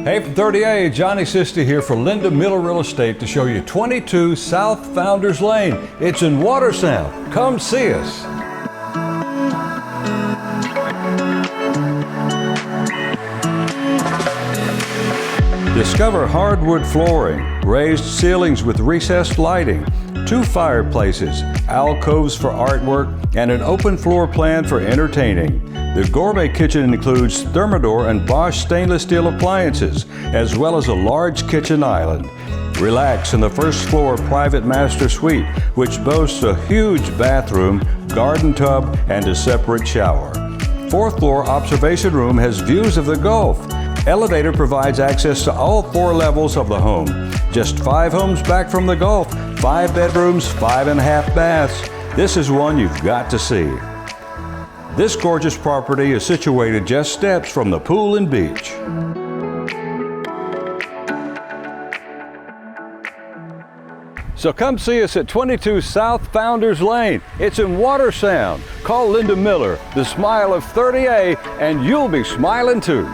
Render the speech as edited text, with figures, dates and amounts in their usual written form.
Hey, from 30A, Johnny Sisti here for Linda Miller Real Estate to show you 22 South Founders Lane. It's in WaterSound. Come see us. Discover hardwood flooring, raised ceilings with recessed lighting, 2 fireplaces, alcoves for artwork, and an open floor plan for entertaining. The gourmet kitchen includes Thermador and Bosch stainless steel appliances, as well as a large kitchen island. Relax in the first floor private master suite, which boasts a huge bathroom, garden tub, and a separate shower. 4th floor observation room has views of the Gulf. Elevator provides access to all 4 levels of the home. Just 5 homes back from the Gulf, 5 bedrooms, 5.5 baths. This is one you've got to see. This gorgeous property is situated just steps from the pool and beach. So come see us at 22 South Founders Lane. It's in WaterSound. Call Linda Miller, the smile of 30A, and you'll be smiling too.